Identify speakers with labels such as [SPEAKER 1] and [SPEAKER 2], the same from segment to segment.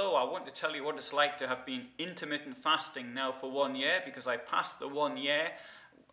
[SPEAKER 1] hello, I want to tell you what it's like to have been intermittent fasting now for 1 year, because I passed the 1 year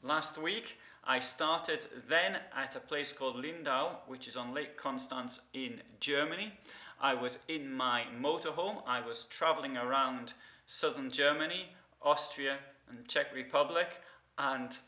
[SPEAKER 1] last week. I started then at a place called Lindau, which is on Lake Constance in Germany. I was in my motorhome. I was traveling around southern Germany, Austria and Czech Republic, and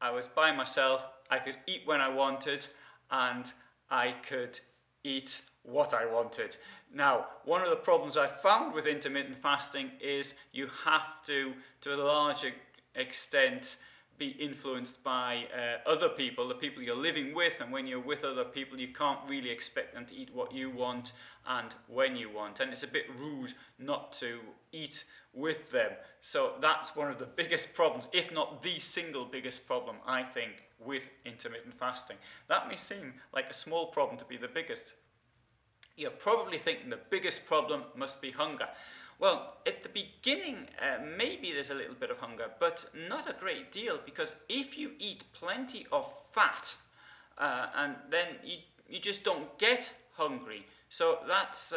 [SPEAKER 1] I was by myself. I could eat when I wanted, and I could eat what I wanted. Now, one of the problems I found with intermittent fasting is you have to a large extent, be influenced by other people, the people you're living with, and when you're with other people, you can't really expect them to eat what you want and when you want, and it's a bit rude not to eat with them. So that's one of the biggest problems, if not the single biggest problem, I think, with intermittent fasting. That may seem like a small problem to be the biggest. You're probably thinking the biggest problem must be hunger. Well, at the beginning, maybe there's a little bit of hunger, but not a great deal, because if you eat plenty of fat, and then you just don't get hungry. So that's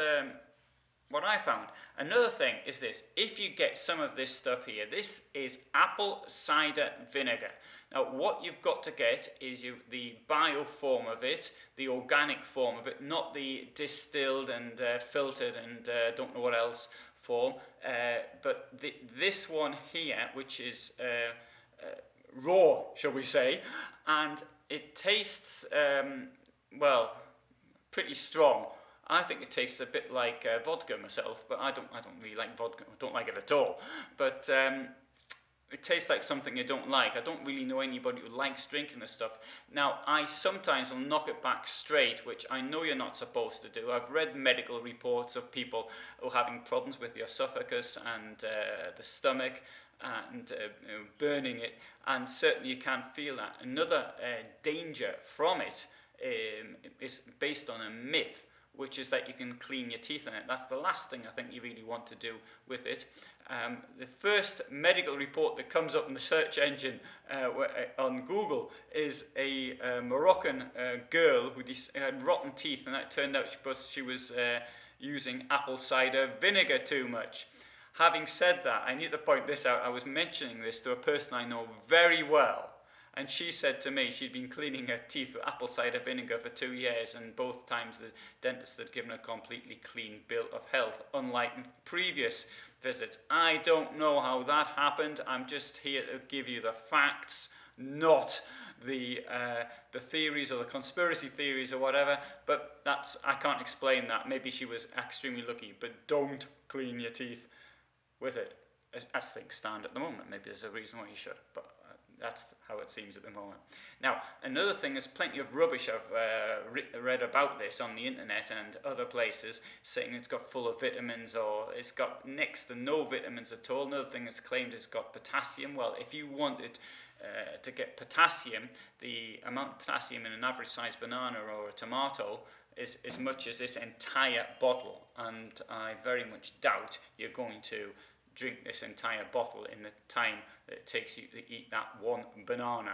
[SPEAKER 1] what I found. Another thing is this: if you get some of this stuff here, this is apple cider vinegar. Now, what you've got to get is the bio form of it, the organic form of it, not the distilled and filtered and don't know what else form, but this one here, which is raw, shall we say, and it tastes, well, pretty strong. I think it tastes a bit like vodka myself, but I don't really like vodka. I don't like it at all. But it tastes like something you don't like. I don't really know anybody who likes drinking this stuff. Now, I sometimes will knock it back straight, which I know you're not supposed to do. I've read medical reports of people who are having problems with the esophagus and the stomach and burning it, and certainly you can feel that. Another danger from it is based on a myth, which is that you can clean your teeth in it. That's the last thing I think you really want to do with it. The first medical report that comes up in the search engine on Google is a Moroccan girl who had rotten teeth, and that turned out she was using apple cider vinegar too much. Having said that, I need to point this out. I was mentioning this to a person I know very well, and she said to me she'd been cleaning her teeth with apple cider vinegar for 2 years, and both times the dentist had given her a completely clean bill of health, unlike previous visits. I don't know how that happened. I'm just here to give you the facts, not the theories or the conspiracy theories or whatever. But I can't explain that. Maybe she was extremely lucky, but don't clean your teeth with it as things stand at the moment. Maybe there's a reason why you should, but that's how it seems at the moment. Now, another thing, there's plenty of rubbish I've read about this on the internet and other places, saying it's got full of vitamins or it's got next to no vitamins at all. Another thing that's claimed it's got potassium. Well, if you wanted to get potassium, the amount of potassium in an average sized banana or a tomato is as much as this entire bottle, and I very much doubt you're going to drink this entire bottle in the time that it takes you to eat that one banana.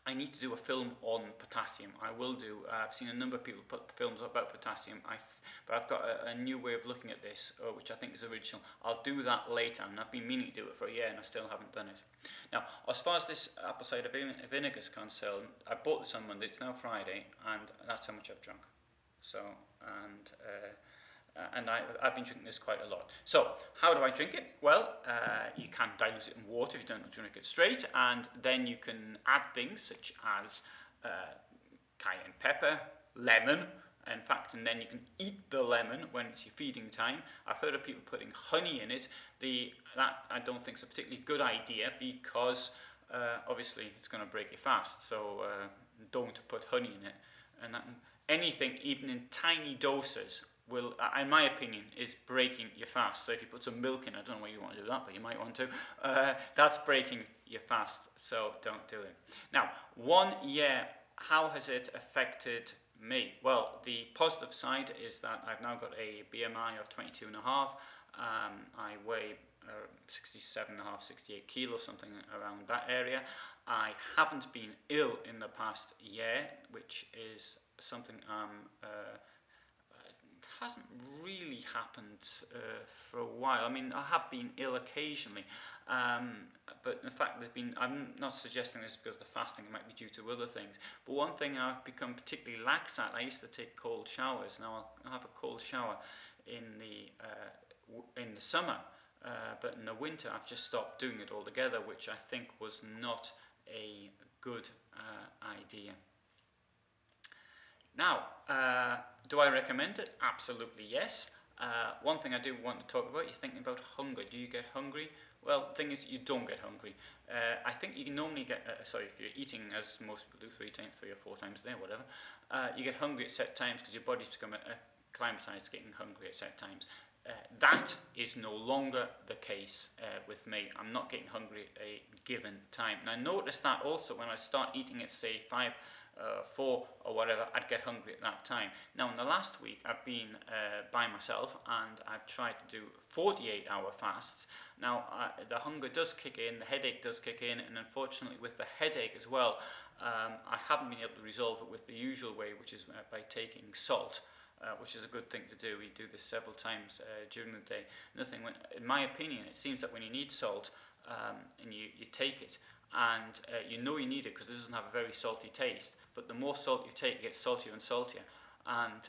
[SPEAKER 1] I need to do a film on potassium. I will do. I've seen a number of people put films about potassium, but I've got a new way of looking at this, which I think is original. I'll do that later, and I've been meaning to do it for a year, and I still haven't done it. Now, as far as this apple cider vinegar is concerned, I bought this on Monday. It's now Friday, and that's how much I've drunk. So, and I've been drinking this quite a lot. So, how do I drink it? Well, you can dilute it in water if you don't drink it straight, and then you can add things such as cayenne pepper, lemon, in fact, and then you can eat the lemon when it's your feeding time. I've heard of people putting honey in it. That I don't think is a particularly good idea, because obviously it's going to break your fast, so don't put honey in it. And anything, even in tiny doses, will, in my opinion, is breaking your fast. So if you put some milk in, I don't know why you want to do that, but you might want to, that's breaking your fast, so don't do it. Now, 1 year, how has it affected me? Well, the positive side is that I've now got a BMI of 22.5. I weigh 67.5, 68 kilos, something around that area. I haven't been ill in the past year, which is something hasn't really happened for a while. I mean, I have been ill occasionally, but in fact, I'm not suggesting this because the fasting might be due to other things, but one thing I've become particularly lax at, I used to take cold showers. Now I'll have a cold shower in the summer, but in the winter I've just stopped doing it altogether, which I think was not a good idea. Now, do I recommend it? Absolutely yes. One thing I do want to talk about, you're thinking about hunger. Do you get hungry? Well, the thing is, you don't get hungry. I think you can normally get, if you're eating, as most people do, 3 or 4 times a day, whatever, you get hungry at set times because your body's become acclimatized to getting hungry at set times. That is no longer the case with me. I'm not getting hungry at a given time. And I noticed that also when I start eating at, say, 4 or whatever, I'd get hungry at that time. Now, in the last week, I've been by myself and I've tried to do 48-hour fasts. Now, the hunger does kick in, the headache does kick in, and unfortunately with the headache as well, I haven't been able to resolve it with the usual way, which is by taking salt. Which is a good thing to do. We do this several times during the day. In my opinion, it seems that when you need salt and you take it, and you know you need it because it doesn't have a very salty taste, but the more salt you take, it gets saltier and saltier. And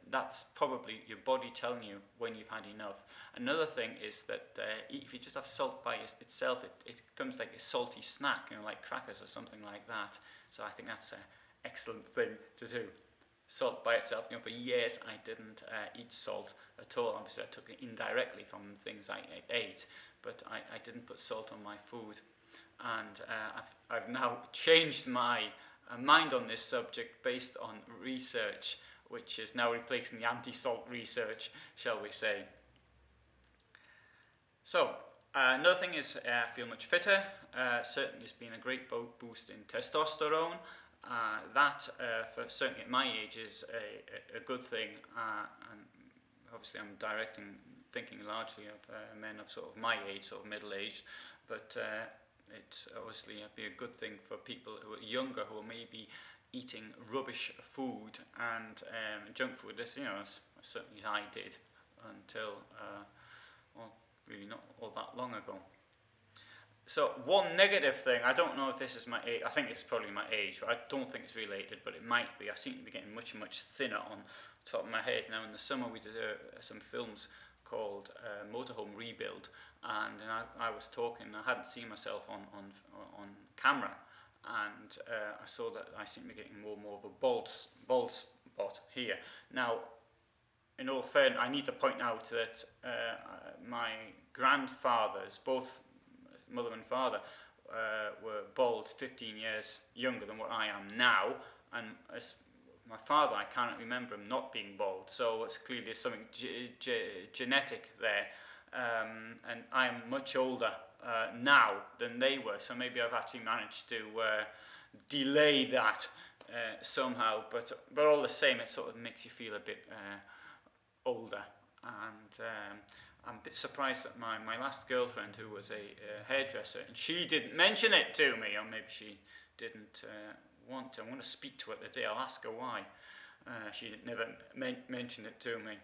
[SPEAKER 1] that's probably your body telling you when you've had enough. Another thing is that if you just have salt by itself, it becomes like a salty snack, like crackers or something like that. So I think that's an excellent thing to do. Salt by itself, for years I didn't eat salt at all. Obviously I took it indirectly from things I ate, but I didn't put salt on my food. And I've now changed my mind on this subject based on research, which is now replacing the anti-salt research, shall we say. So, another thing is I feel much fitter. Certainly it's been a great boost in testosterone. That, certainly at my age, is a good thing, and obviously I'm thinking largely of men of sort of my age, sort of middle-aged, but it's obviously be a good thing for people who are younger, who are maybe eating rubbish food and junk food. This, certainly I did until, really not all that long ago. So one negative thing, I don't know if this is my age, I think it's probably my age, but I don't think it's related, but it might be. I seem to be getting much, much thinner on the top of my head. Now in the summer we did some films called Motorhome Rebuild, and I was talking, I hadn't seen myself on camera, and I saw that I seem to be getting more and more of a bald spot here. Now, in all fairness, I need to point out that my grandfathers, both mother and father, were bald 15 years younger than what I am now, and as my father, I can't remember him not being bald, so it's clearly there's something genetic there, and I am much older now than they were, so maybe I've actually managed to delay that somehow, but all the same, it sort of makes you feel a bit older, and I'm a bit surprised that my last girlfriend, who was a hairdresser, and she didn't mention it to me, or maybe she didn't want to. I'm going to speak to her today. I'll ask her why. She never mentioned it to me.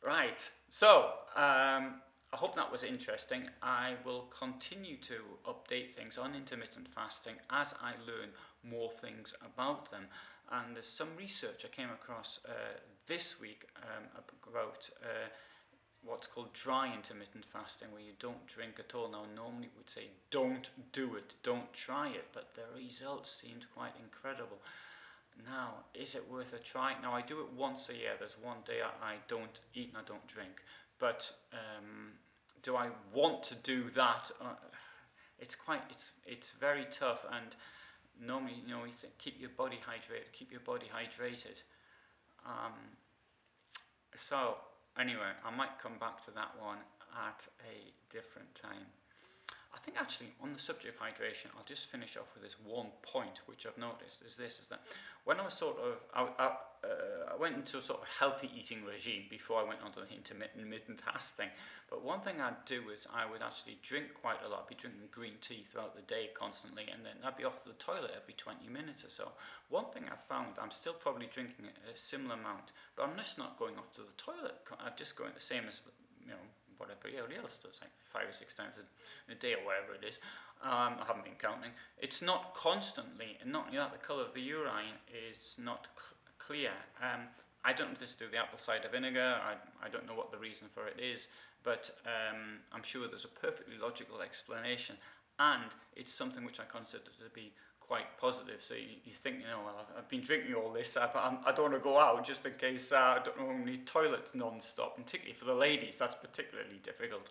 [SPEAKER 1] Right, so I hope that was interesting. I will continue to update things on intermittent fasting as I learn more things about them. And there's some research I came across this week about what's called dry intermittent fasting, where you don't drink at all. Now, normally would say don't do it, don't try it, but the results seemed quite incredible. Now, is it worth a try? Now, I do it once a year. There's one day I don't eat and I don't drink. But do I want to do that? It's very tough, and normally, you keep your body hydrated. So anyway, I might come back to that one at a different time. I think actually on the subject of hydration, I'll just finish off with this one point which I've noticed is that when I was I went into a sort of healthy eating regime before I went on to the intermittent fasting. But one thing I'd do is I would actually drink quite a lot. I'd be drinking green tea throughout the day constantly, and then I'd be off to the toilet every 20 minutes or so. One thing I found, I'm still probably drinking a similar amount, but I'm just not going off to the toilet. I'm just going the same as, what everybody else does, like 5 or 6 times a day or whatever it is. I haven't been counting. It's not constantly, and not only that, the colour of the urine is not clear. I don't know if this is to do with the apple cider vinegar. I don't know what the reason for it is, but I'm sure there's a perfectly logical explanation, and it's something which I consider to be quite positive. So you think, well, I've been drinking all this, I don't want to go out just in case I don't only toilets non-stop, and particularly for the ladies, that's particularly difficult.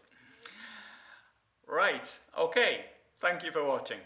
[SPEAKER 1] Right, okay, thank you for watching.